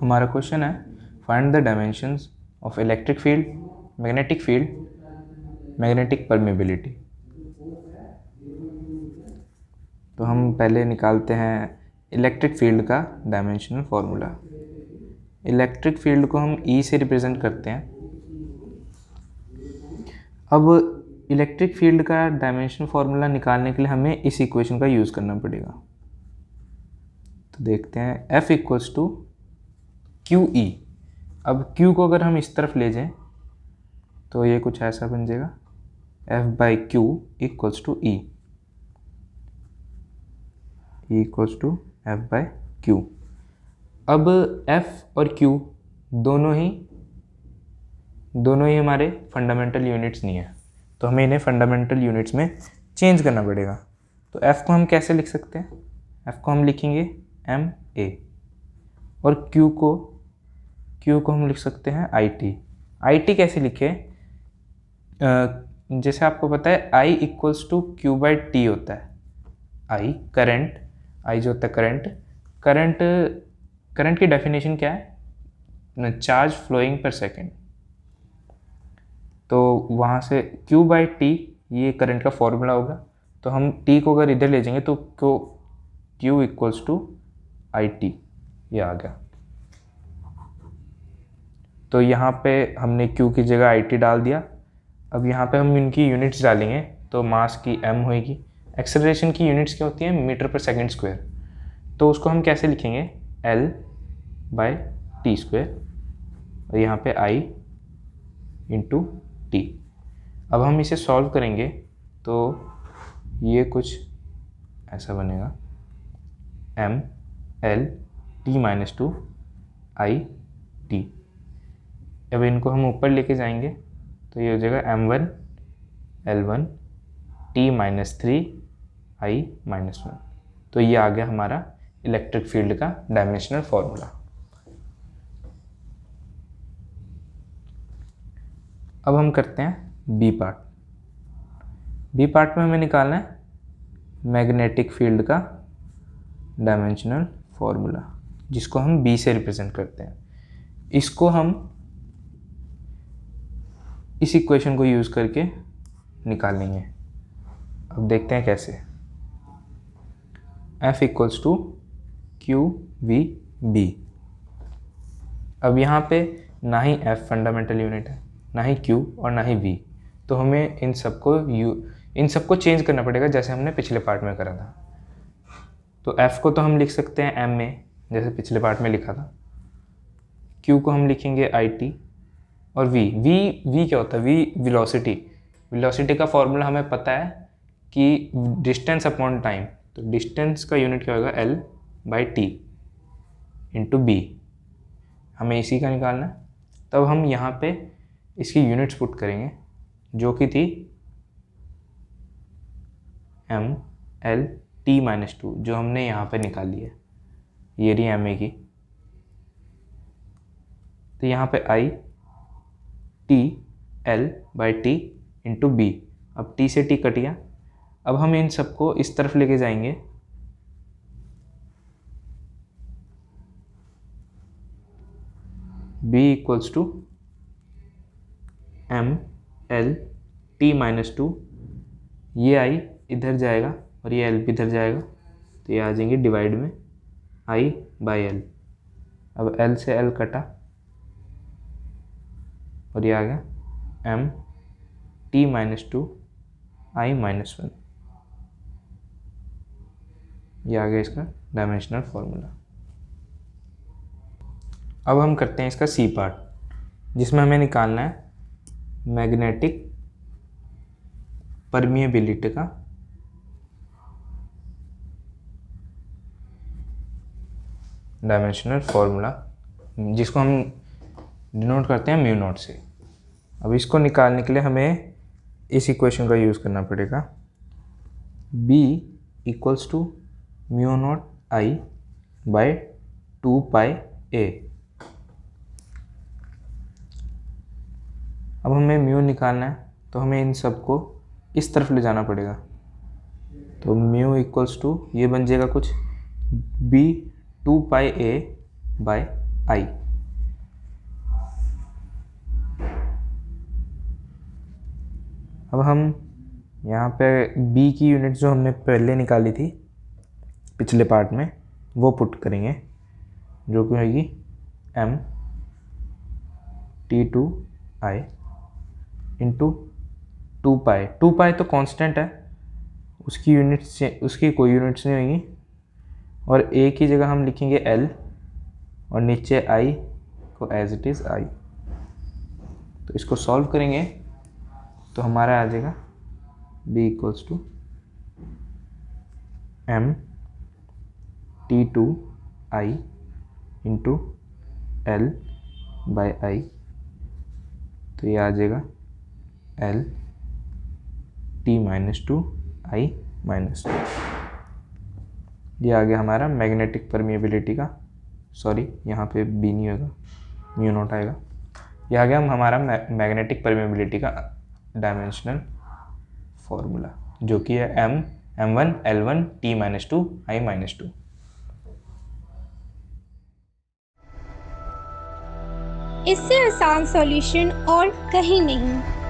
हमारा क्वेश्चन है find the dimensions of electric field, magnetic field, magnetic permeability. तो हम पहले निकालते हैं इलेक्ट्रिक फील्ड का डायमेंशनल फॉर्मूला। इलेक्ट्रिक फील्ड को हम E से रिप्रेजेंट करते हैं। अब इलेक्ट्रिक फील्ड का डायमेंशनल फॉर्मूला निकालने के लिए हमें इस इक्वेशन का यूज़ करना पड़ेगा। तो देखते हैं F इक्वल्स टू QE। अब Q को अगर हम इस तरफ ले जाएं तो ये कुछ ऐसा बन जाएगा, F by Q equals to E equals to F by Q। अब F और Q दोनों ही हमारे फंडामेंटल यूनिट्स नहीं है, तो हमें इन्हें फंडामेंटल यूनिट्स में चेंज करना पड़ेगा। तो F को हम कैसे लिख सकते हैं? F को हम लिखेंगे MA और Q को हम लिख सकते हैं IT कैसे लिखे? जैसे आपको पता है I equals to Q by T होता है। I करंट, I जो होता है करंट की डेफिनेशन क्या है? Charge flowing per second. तो वहाँ से Q बाई T ये करंट का फॉर्मूला होगा। तो हम T को अगर इधर ले जाएंगे तो Q इक्वल्स टू IT ये आ गया। तो यहाँ पे हमने Q की जगह IT डाल दिया। अब यहाँ पे हम इनकी यूनिट्स डालेंगे तो मास की M होएगी, एक्सेलरेशन की यूनिट्स क्या होती हैं? मीटर पर सेकेंड स्क्वायर। तो उसको हम कैसे लिखेंगे? L बाई T स्क्वायर और यहाँ पे I इंटू T। अब हम इसे सॉल्व करेंगे तो ये कुछ ऐसा बनेगा, M L T minus 2 I T। अब इनको हम ऊपर लेके जाएंगे तो ये हो जाएगा M1 L1 T minus 3 I minus 1। तो ये आ गया हमारा इलेक्ट्रिक फील्ड का डायमेंशनल फॉर्मूला। अब हम करते हैं बी पार्ट में हमें निकालना है मैग्नेटिक फील्ड का डायमेंशनल फॉर्मूला, जिसको हम B से रिप्रेजेंट करते हैं। इसको हम इस इक्वेशन को यूज़ करके निकालेंगे। अब देखते हैं कैसे। F equals to QVB। अब यहाँ पे ना ही F फंडामेंटल यूनिट है, ना ही Q और ना ही V, तो हमें इन सबको चेंज करना पड़ेगा जैसे हमने पिछले पार्ट में करा था। तो F को तो हम लिख सकते हैं MA जैसे पिछले पार्ट में लिखा था, Q को हम लिखेंगे IT और V क्या होता है? V वेलोसिटी का फॉर्मूला हमें पता है कि डिस्टेंस अपॉन टाइम। तो डिस्टेंस का यूनिट क्या होगा? L by T into B। हमें इसी का निकालना है। तब हम यहाँ पे इसकी यूनिट्स पुट करेंगे जो कि थी M L T माइनस 2, जो हमने यहाँ पे निकाली है, ये रही MA की। तो यहाँ पे I T L by T into B। अब T से T कट गया। अब हम इन सबको इस तरफ लेके जाएंगे B equals to M L T minus 2। ये I इधर जाएगा और ये L भी इधर जाएगा, तो ये आ जाएंगे डिवाइड में I बाई L। अब L से L कटा और ये आ गया M T minus 2 I minus 1। ये आ गया इसका डायमेंशनल फॉर्मूला। अब हम करते हैं इसका C पार्ट, जिसमें हमें निकालना है मैग्नेटिक परमिएबिलिटी का डायमेंशनल फॉर्मूला, जिसको हम डिनोट करते हैं म्यू नॉट से। अब इसको निकालने के लिए हमें इस इक्वेशन का यूज़ करना पड़ेगा, B equals to mu not I by 2 pi A। अब हमें म्यू निकालना है तो हमें इन सबको इस तरफ ले जाना पड़ेगा। तो म्यू इक्वल्स टू ये बन जाएगा कुछ B 2 pi A by I. अब हम यहाँ पे बी की यूनिट जो हमने पहले निकाली थी पिछले पार्ट में वो पुट करेंगे, जो कि होगी m T2i इंटू 2 पाई। 2 पाई तो कांस्टेंट है, उसकी यूनिट्स, उसकी कोई यूनिट्स नहीं होंगी, और a की जगह हम लिखेंगे l और नीचे i को एज इट इज़ i। तो इसको सॉल्व करेंगे तो हमारा आ जाएगा b equals to m T2i into l by i। तो ये आ जाएगा l T-2 i -2। ये आ गया हमारा मैग्नेटिक परमिएबिलिटी का, सॉरी यहाँ पे b नहीं होगा, म्यू नॉट आएगा। ये आ गया हमारा मैग्नेटिक परमिएबिलिटी का डायमेंशनल फॉर्मूला, जो कि है m1 L1 T-2 i -2। इससे आसान सॉल्यूशन और कहीं नहीं।